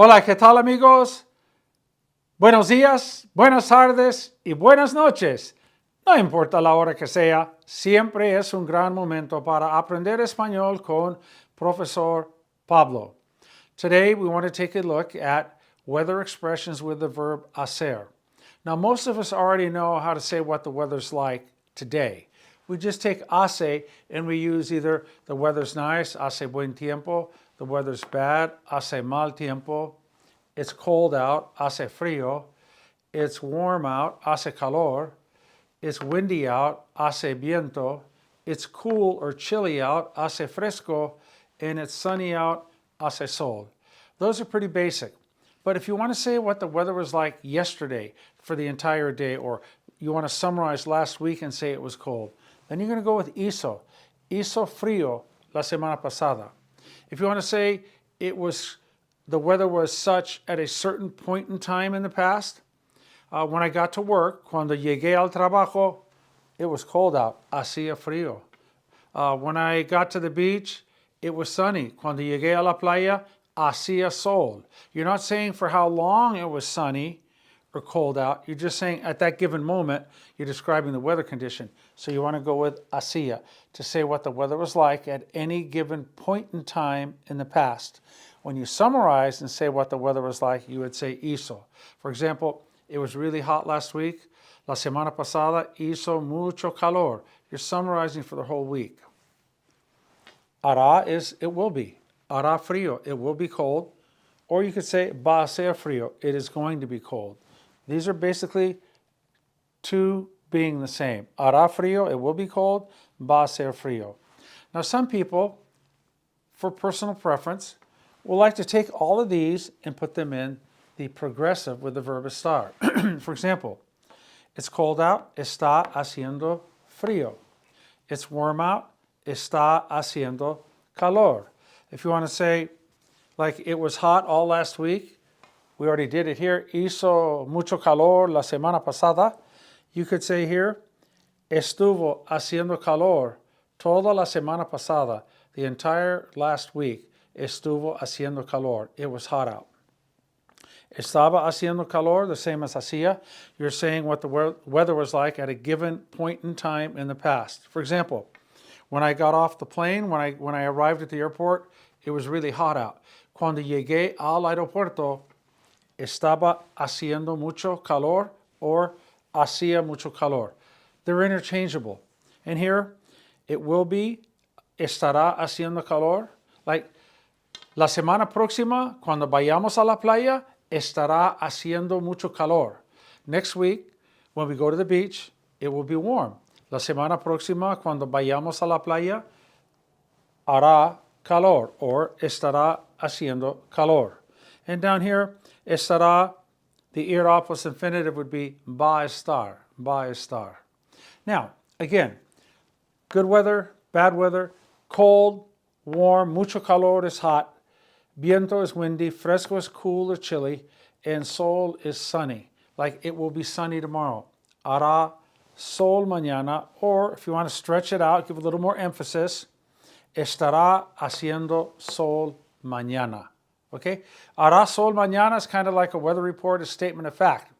Hola, ¿qué tal amigos? Buenos días, buenas tardes y buenas noches. No importa la hora que sea, siempre es un gran momento para aprender español con Profesor Pablo. Today we want to take a look at weather expressions with the verb hacer. Now most of us already know how to say what the weather's like today. We just take hace and we use either the weather's nice, hace buen tiempo, the weather's bad, hace mal tiempo, it's cold out, hace frío, it's warm out, hace calor, it's windy out, hace viento, it's cool or chilly out, hace fresco, and it's sunny out, hace sol. Those are pretty basic. But if you want to say what the weather was like yesterday for the entire day, or you want to summarize last week and say it was cold, then you're going to go with hizo. Hizo frío la semana pasada. If you want to say the weather was such at a certain point in time in the past, when I got to work, cuando llegué al trabajo, it was cold out, hacía frío. When I got to the beach, it was sunny. Cuando llegué a la playa, hacía sol. You're not saying for how long it was sunny or cold out. You're just saying at that given moment, you're describing the weather condition. So you want to go with hacía to say what the weather was like at any given point in time in the past. When you summarize and say what the weather was like, you would say hizo. For example, it was really hot last week. La semana pasada hizo mucho calor. You're summarizing for the whole week. Hará is it will be. Hará frío, it will be cold. Or you could say va a ser frío, it is going to be cold. These are basically two being the same. Hará frío, it will be cold. Va a ser frío. Now some people, for personal preference, will like to take all of these and put them in the progressive with the verb estar. For example, it's cold out, está haciendo frío. It's warm out, está haciendo calor. If you want to say, like it was hot all last week, we already did it here, hizo mucho calor la semana pasada. You could say here, estuvo haciendo calor toda la semana pasada. The entire last week, estuvo haciendo calor. It was hot out. Estaba haciendo calor, the same as hacía. You're saying what the weather was like at a given point in time in the past. For example, when I got off the plane, when I arrived at the airport, it was really hot out. Cuando llegué al aeropuerto, estaba haciendo mucho calor or hacía mucho calor. They're interchangeable. And here, it will be, estará haciendo calor. Like, la semana próxima, cuando vayamos a la playa, estará haciendo mucho calor. Next week, when we go to the beach, it will be warm. La semana próxima, cuando vayamos a la playa, hará calor, or estará haciendo calor. And down here, estará, the ir opus infinitive would be va a estar, va a estar. Now, again, good weather, bad weather, cold, warm, mucho calor is hot, viento is windy, fresco is cool or chilly, and sol is sunny. Like it will be sunny tomorrow. Hará sol mañana, or if you want to stretch it out, give a little more emphasis, estará haciendo sol mañana. Okay? Hará sol mañana is kind of like a weather report, a statement of fact.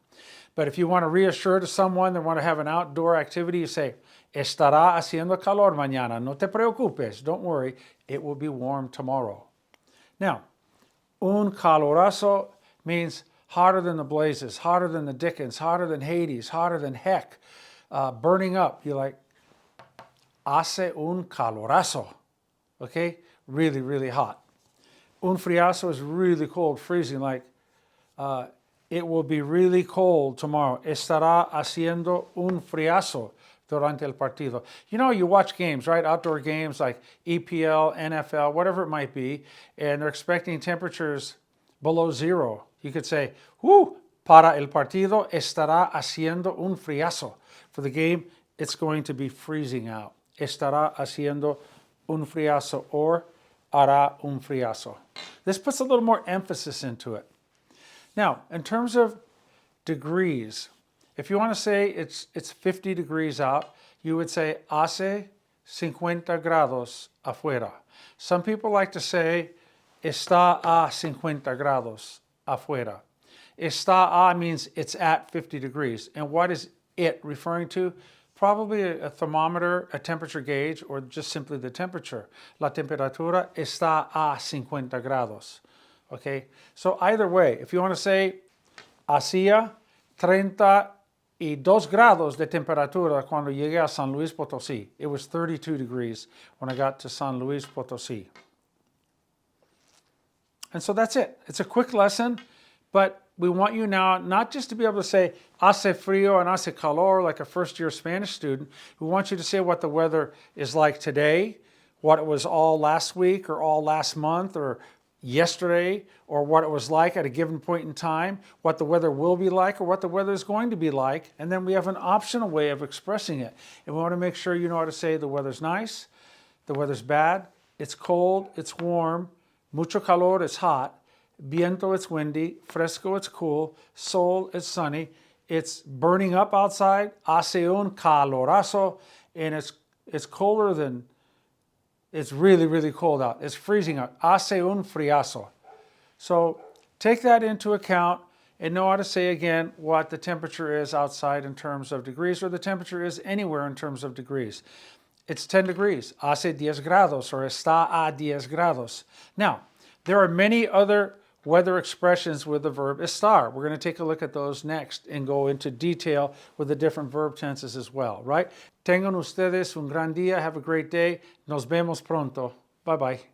But if you want to reassure to someone that want to have an outdoor activity, you say, estará haciendo calor mañana. No te preocupes. Don't worry. It will be warm tomorrow. Now, un calorazo means hotter than the blazes, hotter than the dickens, hotter than Hades, hotter than heck, burning up. You're like, hace un calorazo. Okay? Really, really hot. Un friazo is really cold, freezing, like it will be really cold tomorrow. Estará haciendo un friazo durante el partido. You know, you watch games, right? Outdoor games like EPL, NFL, whatever it might be, and they're expecting temperatures below zero. You could say, para el partido estará haciendo un friazo. For the game, it's going to be freezing out. Estará haciendo un friazo, or hará un friazo. This puts a little more emphasis into it. Now, in terms of degrees, if you want to say it's 50 degrees out, you would say hace 50 grados afuera. Some people like to say está a 50 grados afuera. Está a means it's at 50 degrees. And what is it referring to? Probably a thermometer, a temperature gauge, or just simply the temperature. La temperatura está a 50 grados. Okay, so either way, if you want to say hacía 32 grados de temperatura cuando llegué a San Luis Potosí. It was 32 degrees when I got to San Luis Potosí. And so that's it. It's a quick lesson, but we want you now not just to be able to say hace frío and hace calor like a first-year Spanish student. We want you to say what the weather is like today, what it was all last week or all last month or yesterday, or what it was like at a given point in time, what the weather will be like or what the weather is going to be like, and then we have an optional way of expressing it. And we want to make sure you know how to say the weather's nice, the weather's bad, it's cold, it's warm, mucho calor, it's hot, viento, it's windy, fresco, it's cool, sol, it's sunny, it's burning up outside, hace un calorazo, and it's colder than, it's really, really cold out. It's freezing out. Hace un friazo. So take that into account and know how to say again what the temperature is outside in terms of degrees, or the temperature is anywhere in terms of degrees. It's 10 degrees. Hace 10 grados, or está a 10 grados. Now, there are many other weather expressions with the verb estar. We're going to take a look at those next and go into detail with the different verb tenses as well, right? Tengan ustedes un gran día. Have a great day. Nos vemos pronto. Bye-bye.